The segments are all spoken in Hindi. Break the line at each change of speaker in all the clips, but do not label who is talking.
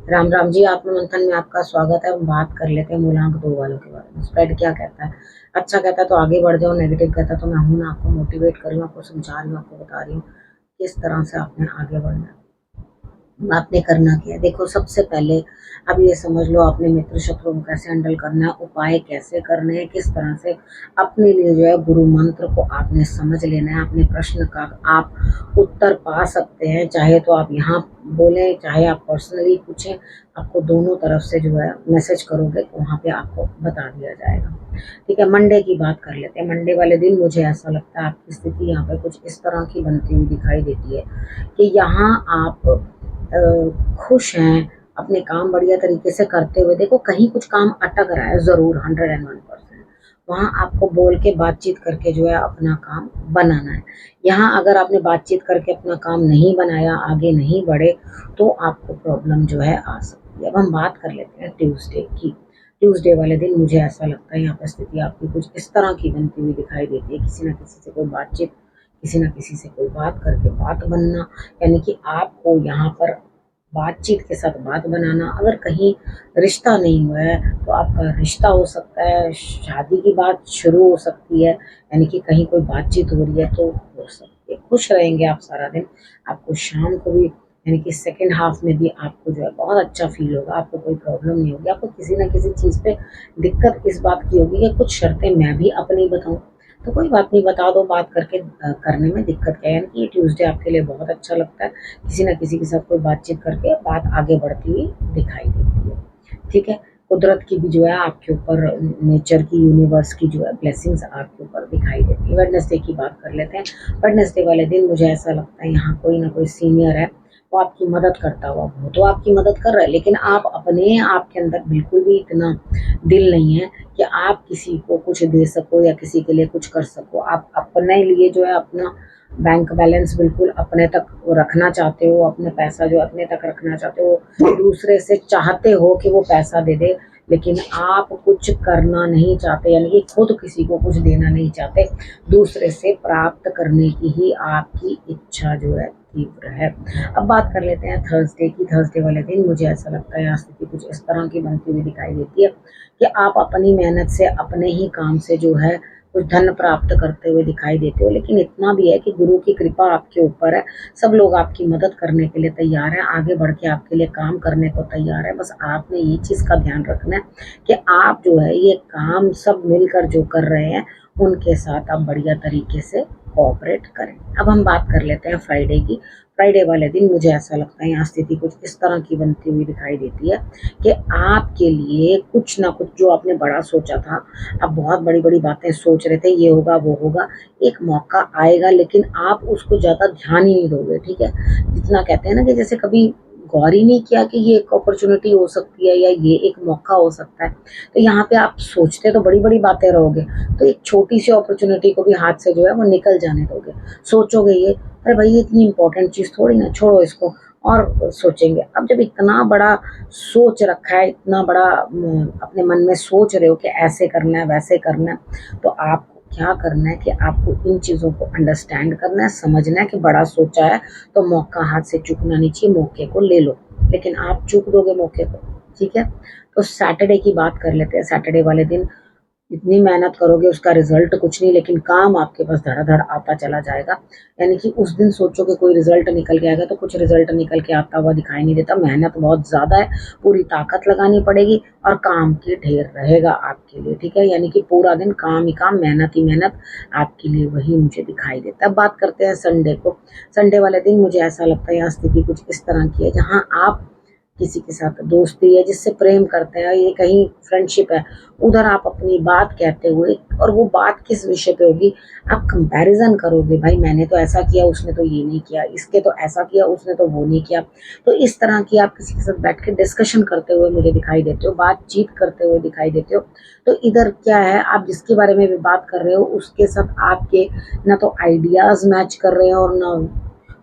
राम राम जी। आत्ममंथन में आपका स्वागत है। हम बात कर लेते हैं मूलांक 2 वालों के बारे में। स्प्रेड क्या कहता है? अच्छा कहता है तो आगे बढ़ जाओ, नेगेटिव कहता है तो मैं हूं ना, आपको मोटिवेट कर रही हूँ, आपको समझा रही हूँ, आपको बता रही हूँ किस तरह से आपने आगे बढ़ना है, आपने करना क्या है। देखो, सबसे पहले अब ये समझ लो आपने मित्र शत्रुओं को कैसे हैंडल करना है, उपाय कैसे करने हैं, किस तरह से अपने लिए जो है गुरु मंत्र को आपने समझ लेना है। अपने प्रश्न का आप उत्तर पा सकते हैं, चाहे तो आप यहाँ बोलें, चाहे आप पर्सनली पूछें, आपको दोनों तरफ से जो है मैसेज करोगे तो वहाँ पे आपको बता दिया जाएगा। ठीक है, मंडे की बात कर लेते हैं। मंडे वाले दिन मुझे ऐसा लगता है आपकी स्थिति यहाँ पे कुछ इस तरह की बनती हुई दिखाई देती है कि यहाँ आप खुश हैं, अपने काम बढ़िया तरीके से करते हुए। देखो, कहीं कुछ काम अटक रहा है ज़रूर, 101%। वहाँ आपको बोल के बातचीत करके जो है अपना काम बनाना है। यहाँ अगर आपने बातचीत करके अपना काम नहीं बनाया, आगे नहीं बढ़े, तो आपको प्रॉब्लम जो है आ सकती है। अब हम बात कर लेते हैं ट्यूसडे की। ट्यूसडे वाले दिन मुझे ऐसा लगता है यहाँ पर स्थिति आपकी कुछ इस तरह की बनती हुई दिखाई देती है। किसी न किसी से कोई बातचीत, किसी न किसी से कोई बात करके बात बनना, यानी कि आपको यहाँ पर बातचीत के साथ बात बनाना। अगर कहीं रिश्ता नहीं हुआ है तो आपका रिश्ता हो सकता है, शादी की बात शुरू हो सकती है, यानी कि कहीं कोई बातचीत हो रही है तो हो सकती है। खुश रहेंगे आप सारा दिन। आपको शाम को भी, यानी कि सेकंड हाफ में भी आपको जो है बहुत अच्छा फील होगा, आपको कोई प्रॉब्लम नहीं होगी। आपको किसी ना किसी चीज़ पे दिक्कत इस बात की होगी कि कुछ शर्तें मैं भी अपनी बताऊं, तो कोई बात नहीं, बता दो, बात करके करने में दिक्कत क्या है। यानी कि ये ट्यूसडे आपके लिए बहुत अच्छा लगता है। किसी न किसी के साथ कोई बातचीत करके बात आगे बढ़ती हुई दिखाई देती है। ठीक है, कुदरत की भी जो है आपके ऊपर, नेचर की, यूनिवर्स की जो है ब्लेसिंग्स आपके ऊपर दिखाई देती है। वेडनेसडे की बात कर लेते हैं। वेडनेसडे वाले दिन मुझे ऐसा लगता है यहाँ कोई ना कोई सीनियर है, वो आपकी मदद करता हुआ, वो तो आपकी मदद कर रहा है, लेकिन आप अपने आप के अंदर बिल्कुल भी इतना दिल नहीं है कि आप किसी को कुछ दे सको या किसी के लिए कुछ कर सको। आप अपने लिए जो है अपना बैंक बैलेंस बिल्कुल अपने तक रखना चाहते हो, अपने पैसा जो अपने तक रखना चाहते हो। दूसरे से चाहते हो कि वो पैसा दे दे, लेकिन आप कुछ करना नहीं चाहते, यानी कि खुद किसी को कुछ देना नहीं चाहते। दूसरे से प्राप्त करने की ही आपकी इच्छा जो है तीव्र है। अब बात कर लेते हैं थर्सडे की। थर्सडे वाले दिन मुझे ऐसा लगता है यहाँ स्थिति कुछ इस तरह की बनती हुई दिखाई देती है कि आप अपनी मेहनत से, अपने ही काम से जो है कुछ धन प्राप्त करते हुए दिखाई देते हो। लेकिन इतना भी है कि गुरु की कृपा आपके ऊपर है, सब लोग आपकी मदद करने के लिए तैयार हैं, आगे बढ़ के आपके लिए काम करने को तैयार है। बस आपने ये चीज़ का ध्यान रखना है कि आप जो है ये काम सब मिलकर जो कर रहे हैं, उनके साथ आप बढ़िया तरीके से कोऑपरेट करें। अब हम बात कर लेते हैं फ्राइडे की। फ्राइडे वाले दिन मुझे ऐसा लगता है यहाँ स्थिति कुछ इस तरह की बनती हुई दिखाई देती है कि आपके लिए कुछ ना कुछ जो आपने बड़ा सोचा था, आप बहुत बड़ी बड़ी बातें सोच रहे थे, ये होगा वो होगा, एक मौका आएगा, लेकिन आप उसको ज़्यादा ध्यान ही नहीं दोगे। ठीक है, जितना कहते हैं ना कि जैसे कभी गौर ही नहीं किया कि ये एक अपॉर्चुनिटी हो सकती है या ये एक मौका हो सकता है, तो यहाँ पे आप सोचते तो बड़ी बड़ी बातें रहोगे, तो एक छोटी सी अपॉर्चुनिटी को भी हाथ से जो है वो निकल जाने दोगे। सोचोगे ये, अरे भाई ये इतनी इंपॉर्टेंट चीज़ थोड़ी ना, छोड़ो इसको, और सोचेंगे। अब जब इतना बड़ा सोच रखा है, इतना बड़ा अपने मन में सोच रहे हो कि ऐसे करना है, वैसे करना है, तो आपको क्या करना है कि आपको इन चीज़ों को अंडरस्टैंड करना है, समझना है कि बड़ा सोचा है तो मौका हाथ से चूकना नहीं चाहिए, मौके को ले लो, लेकिन आप चूक दोगे मौके को। ठीक है, तो सैटरडे की बात कर लेते हैं। सैटरडे वाले दिन इतनी मेहनत करोगे, उसका रिजल्ट कुछ नहीं, लेकिन काम आपके पास धड़ाधड़ आता चला जाएगा। यानी कि उस दिन सोचोगे कोई रिजल्ट निकल के आएगा, तो कुछ रिजल्ट निकल के आता हुआ दिखाई नहीं देता। मेहनत बहुत ज़्यादा है, पूरी ताकत लगानी पड़ेगी और काम की ढेर रहेगा आपके लिए। ठीक है, यानी कि पूरा दिन काम ही काम, मेहनत ही मेहनत आपके लिए, वही मुझे दिखाई देता है। अब बात करते हैं संडे को। संडे वाले दिन मुझे ऐसा लगता है यहाँ स्थिति कुछ इस तरह की है, जहाँ आप किसी के साथ दोस्ती है, जिससे प्रेम करते हैं, ये कहीं फ्रेंडशिप है, उधर आप अपनी बात कहते हुए, और वो बात किस विषय पे होगी, आप कंपैरिजन करोगे, भाई मैंने तो ऐसा किया, उसने तो ये नहीं किया, इसके तो ऐसा किया, उसने तो वो नहीं किया। तो इस तरह की आप किसी के साथ बैठ के डिस्कशन करते हुए मुझे दिखाई देते हो, बातचीत करते हुए दिखाई देते हो। तो इधर क्या है, आप जिसके बारे में भी बात कर रहे हो उसके साथ आपके ना तो आइडियाज़ मैच कर रहे हैं और ना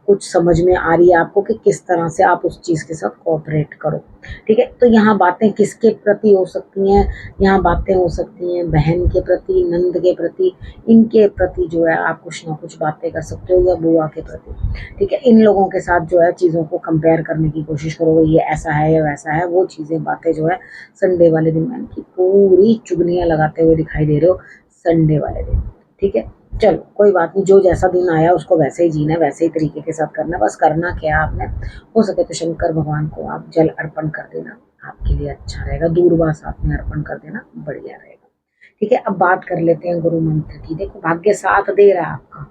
कुछ समझ में आ रही है आपको कि किस तरह से आप उस चीज़ के साथ कोऑपरेट करो। ठीक है, तो यहाँ बातें किसके प्रति हो सकती हैं, यहाँ बातें हो सकती हैं बहन के प्रति, नंद के प्रति, इनके प्रति जो है आप कुछ ना कुछ बातें कर सकते हो, या बुआ के प्रति। ठीक है, इन लोगों के साथ जो है चीज़ों को कंपेयर करने की कोशिश करो, ये ऐसा है या वैसा है, वो चीज़ें बातें जो है संडे वाले दिन में की पूरी चुगलियाँ लगाते हुए दिखाई दे रहे हो संडे वाले दिन। ठीक है, चलो कोई बात नहीं, जो जैसा दिन आया उसको वैसे ही जीना है, वैसे ही तरीके के साथ करना है। बस करना क्या है आपने, हो सके तो शंकर भगवान को आप जल अर्पण कर देना, आपके लिए अच्छा रहेगा। दूर्वा साथ में अर्पण कर देना, बढ़िया रहेगा। ठीक है, अब बात कर लेते हैं गुरु मंत्र की। देखो भाग्य साथ दे रहा है आपका,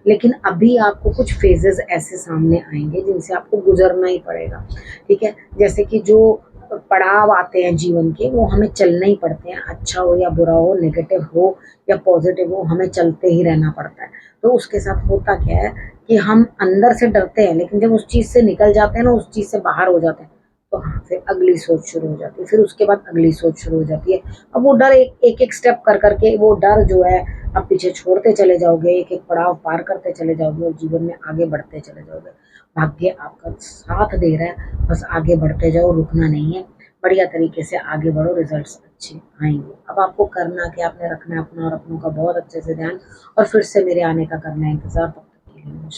लेकिन अभी आपको कुछ फेजेस ऐसे सामने आएंगे जिनसे आपको गुजरना ही पड़ेगा। ठीक है, जैसे कि जो पड़ाव आते हैं जीवन के, वो हमें चलने ही पड़ते हैं, अच्छा हो या बुरा हो, नेगेटिव हो या पॉजिटिव हो, हमें चलते ही रहना पड़ता है। तो उसके साथ होता क्या है कि हम अंदर से डरते हैं, लेकिन जब उस चीज़ से निकल जाते हैं ना, उस चीज़ से बाहर हो जाते हैं, तो हाँ फिर अगली सोच शुरू हो जाती है, फिर उसके बाद अगली सोच शुरू हो जाती है। अब वो डर एक एक स्टेप कर करके वो डर जो है आप पीछे छोड़ते चले जाओगे, एक एक पड़ाव पार करते चले जाओगे और जीवन में आगे बढ़ते चले जाओगे। भाग्य आपका साथ दे रहा है, बस आगे बढ़ते जाओ, रुकना नहीं है, बढ़िया तरीके से आगे बढ़ो, रिजल्ट्स अच्छे आएंगे। अब आपको करना क्या, आपने रखना है अपना और अपनों का बहुत अच्छे से ध्यान, और फिर से मेरे आने का करना है इंतजार। तब तक के लिए